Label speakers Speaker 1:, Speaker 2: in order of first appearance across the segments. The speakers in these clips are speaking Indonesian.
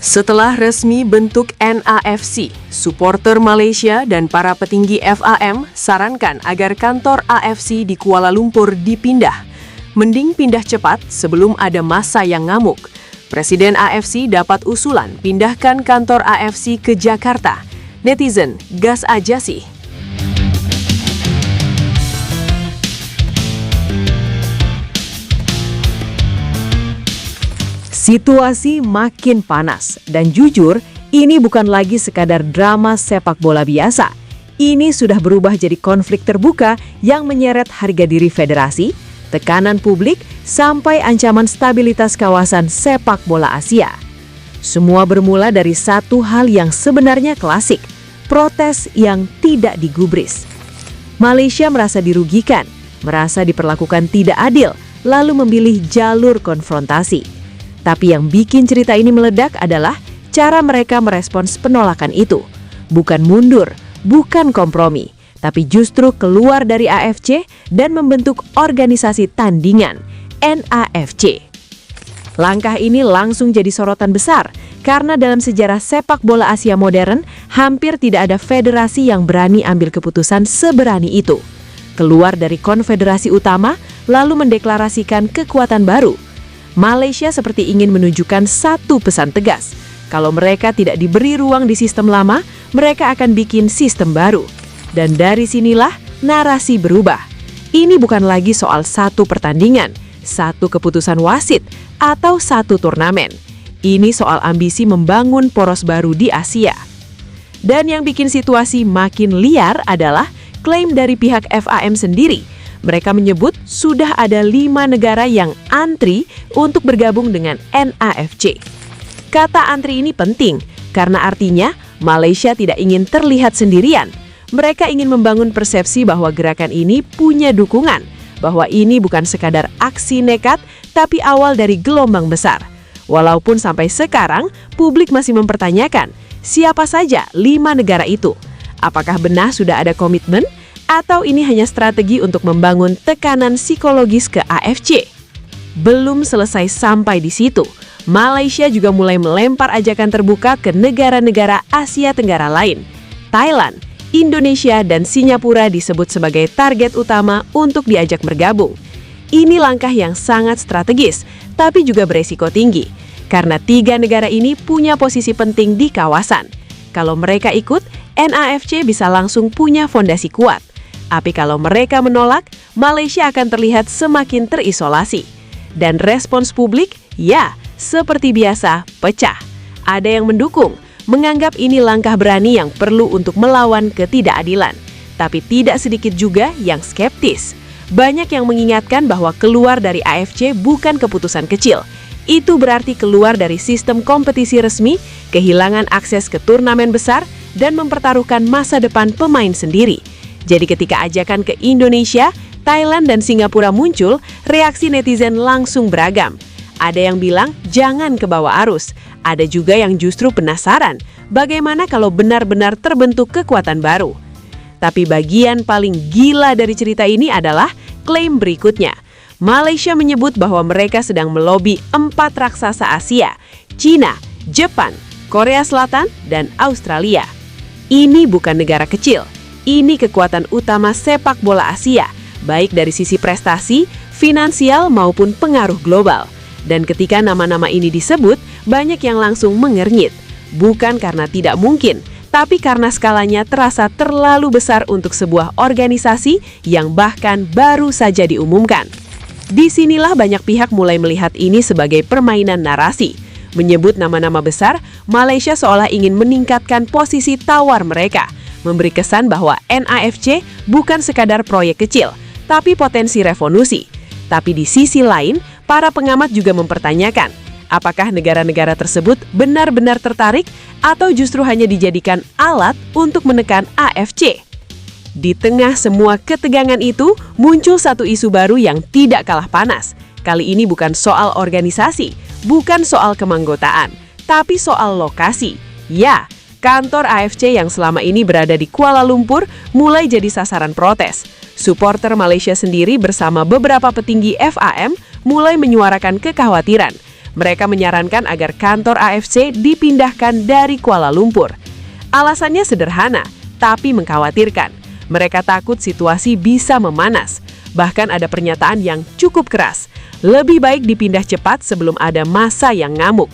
Speaker 1: Setelah resmi bentuk NAFC, supporter Malaysia dan para petinggi FAM sarankan agar kantor AFC di Kuala Lumpur dipindah. Mending pindah cepat sebelum ada masa yang ngamuk. Presiden AFC dapat usulan pindahkan kantor AFC ke Jakarta. Netizen, gas aja sih. Situasi makin panas dan jujur, ini bukan lagi sekadar drama sepak bola biasa. Ini sudah berubah jadi konflik terbuka yang menyeret harga diri federasi, tekanan publik, sampai ancaman stabilitas kawasan sepak bola Asia. Semua bermula dari satu hal yang sebenarnya klasik, protes yang tidak digubris. Malaysia merasa dirugikan, merasa diperlakukan tidak adil, lalu memilih jalur konfrontasi. Tapi yang bikin cerita ini meledak adalah cara mereka merespons penolakan itu. Bukan mundur, bukan kompromi, tapi justru keluar dari AFC dan membentuk organisasi tandingan, NAFC. Langkah ini langsung jadi sorotan besar, karena dalam sejarah sepak bola Asia modern, hampir tidak ada federasi yang berani ambil keputusan seberani itu. Keluar dari konfederasi utama, lalu mendeklarasikan kekuatan baru. Malaysia seperti ingin menunjukkan satu pesan tegas. Kalau mereka tidak diberi ruang di sistem lama, mereka akan bikin sistem baru. Dan dari sinilah narasi berubah. Ini bukan lagi soal satu pertandingan, satu keputusan wasit, atau satu turnamen. Ini soal ambisi membangun poros baru di Asia. Dan yang bikin situasi makin liar adalah klaim dari pihak FAM sendiri. Mereka menyebut sudah ada 5 negara yang antri untuk bergabung dengan NAFC. Kata antri ini penting, karena artinya Malaysia tidak ingin terlihat sendirian. Mereka ingin membangun persepsi bahwa gerakan ini punya dukungan, bahwa ini bukan sekadar aksi nekat, tapi awal dari gelombang besar. Walaupun sampai sekarang, publik masih mempertanyakan, siapa saja 5 negara itu? Apakah benar sudah ada komitmen? Atau ini hanya strategi untuk membangun tekanan psikologis ke AFC? Belum selesai sampai di situ, Malaysia juga mulai melempar ajakan terbuka ke negara-negara Asia Tenggara lain. Thailand, Indonesia, dan Singapura disebut sebagai target utama untuk diajak bergabung. Ini langkah yang sangat strategis, tapi juga beresiko tinggi, karena 3 negara ini punya posisi penting di kawasan. Kalau mereka ikut, NAFC bisa langsung punya fondasi kuat. Tapi kalau mereka menolak, Malaysia akan terlihat semakin terisolasi. Dan respons publik, ya, seperti biasa, pecah. Ada yang mendukung, menganggap ini langkah berani yang perlu untuk melawan ketidakadilan. Tapi tidak sedikit juga yang skeptis. Banyak yang mengingatkan bahwa keluar dari AFC bukan keputusan kecil. Itu berarti keluar dari sistem kompetisi resmi, kehilangan akses ke turnamen besar, dan mempertaruhkan masa depan pemain sendiri. Jadi ketika ajakan ke Indonesia, Thailand, dan Singapura muncul, reaksi netizen langsung beragam. Ada yang bilang jangan kebawa arus, ada juga yang justru penasaran bagaimana kalau benar-benar terbentuk kekuatan baru. Tapi bagian paling gila dari cerita ini adalah klaim berikutnya. Malaysia menyebut bahwa mereka sedang melobi 4 raksasa Asia, China, Jepang, Korea Selatan, dan Australia. Ini bukan negara kecil. Ini kekuatan utama sepak bola Asia, baik dari sisi prestasi, finansial, maupun pengaruh global. Dan ketika nama-nama ini disebut, banyak yang langsung mengernyit. Bukan karena tidak mungkin, tapi karena skalanya terasa terlalu besar untuk sebuah organisasi yang bahkan baru saja diumumkan. Disinilah banyak pihak mulai melihat ini sebagai permainan narasi. Menyebut nama-nama besar, Malaysia seolah ingin meningkatkan posisi tawar mereka, memberi kesan bahwa NAFC bukan sekadar proyek kecil, tapi potensi revolusi. Tapi di sisi lain, para pengamat juga mempertanyakan, apakah negara-negara tersebut benar-benar tertarik atau justru hanya dijadikan alat untuk menekan AFC? Di tengah semua ketegangan itu, muncul satu isu baru yang tidak kalah panas. Kali ini bukan soal organisasi, bukan soal kemanggotaan, tapi soal lokasi. Ya, kantor AFC yang selama ini berada di Kuala Lumpur mulai jadi sasaran protes. Supporter Malaysia sendiri bersama beberapa petinggi FAM mulai menyuarakan kekhawatiran Mereka menyarankan agar kantor AFC dipindahkan dari Kuala Lumpur. Alasannya sederhana, tapi mengkhawatirkan. Mereka takut situasi bisa memanas. Bahkan ada pernyataan yang cukup keras. Lebih baik dipindah cepat sebelum ada massa yang ngamuk.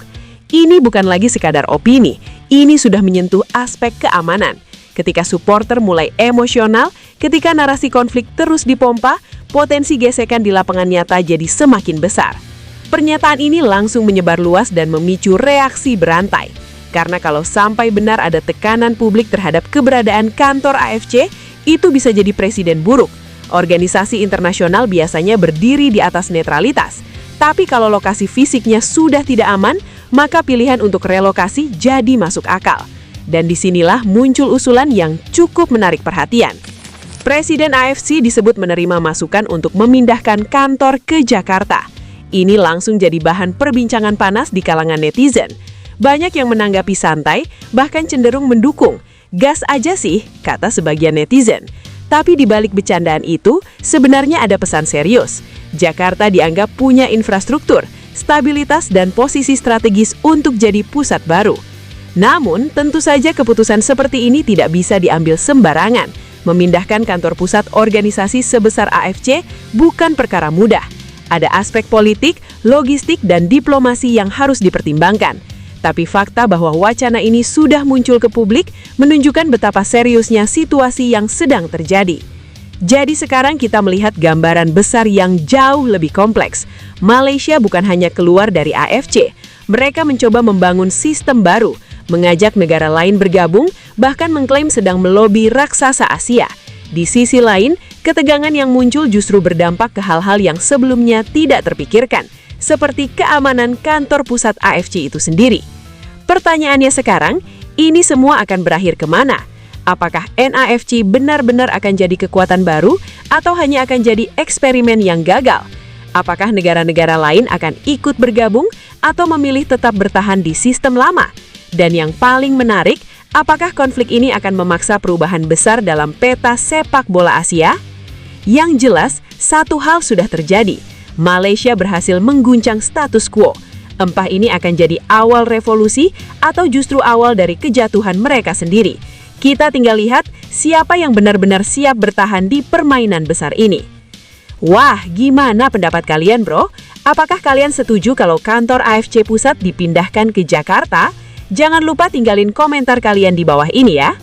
Speaker 1: Ini bukan lagi sekadar opini, ini sudah menyentuh aspek keamanan. Ketika supporter mulai emosional, ketika narasi konflik terus dipompa, potensi gesekan di lapangan nyata jadi semakin besar. Pernyataan ini langsung menyebar luas dan memicu reaksi berantai. Karena kalau sampai benar ada tekanan publik terhadap keberadaan kantor AFC, itu bisa jadi presiden buruk. Organisasi internasional biasanya berdiri di atas netralitas. Tapi kalau lokasi fisiknya sudah tidak aman, maka pilihan untuk relokasi jadi masuk akal. Dan disinilah muncul usulan yang cukup menarik perhatian. Presiden AFC disebut menerima masukan untuk memindahkan kantor ke Jakarta. Ini langsung jadi bahan perbincangan panas di kalangan netizen. Banyak yang menanggapi santai, bahkan cenderung mendukung. Gas aja sih, kata sebagian netizen. Tapi di balik bercandaan itu, sebenarnya ada pesan serius. Jakarta dianggap punya infrastruktur, stabilitas, dan posisi strategis untuk jadi pusat baru. Namun, tentu saja keputusan seperti ini tidak bisa diambil sembarangan. Memindahkan kantor pusat organisasi sebesar AFC bukan perkara mudah. Ada aspek politik, logistik, dan diplomasi yang harus dipertimbangkan. Tapi fakta bahwa wacana ini sudah muncul ke publik menunjukkan betapa seriusnya situasi yang sedang terjadi. Jadi sekarang kita melihat gambaran besar yang jauh lebih kompleks. Malaysia bukan hanya keluar dari AFC, mereka mencoba membangun sistem baru, mengajak negara lain bergabung, bahkan mengklaim sedang melobi raksasa Asia. Di sisi lain, ketegangan yang muncul justru berdampak ke hal-hal yang sebelumnya tidak terpikirkan, seperti keamanan kantor pusat AFC itu sendiri. Pertanyaannya sekarang, ini semua akan berakhir kemana? Apakah NAFC benar-benar akan jadi kekuatan baru atau hanya akan jadi eksperimen yang gagal? Apakah negara-negara lain akan ikut bergabung atau memilih tetap bertahan di sistem lama? Dan yang paling menarik, apakah konflik ini akan memaksa perubahan besar dalam peta sepak bola Asia? Yang jelas, satu hal sudah terjadi. Malaysia berhasil mengguncang status quo. Entah ini akan jadi awal revolusi atau justru awal dari kejatuhan mereka sendiri. Kita tinggal lihat siapa yang benar-benar siap bertahan di permainan besar ini. Wah, gimana pendapat kalian, bro? Apakah kalian setuju kalau kantor AFC Pusat dipindahkan ke Jakarta? Jangan lupa tinggalin komentar kalian di bawah ini ya.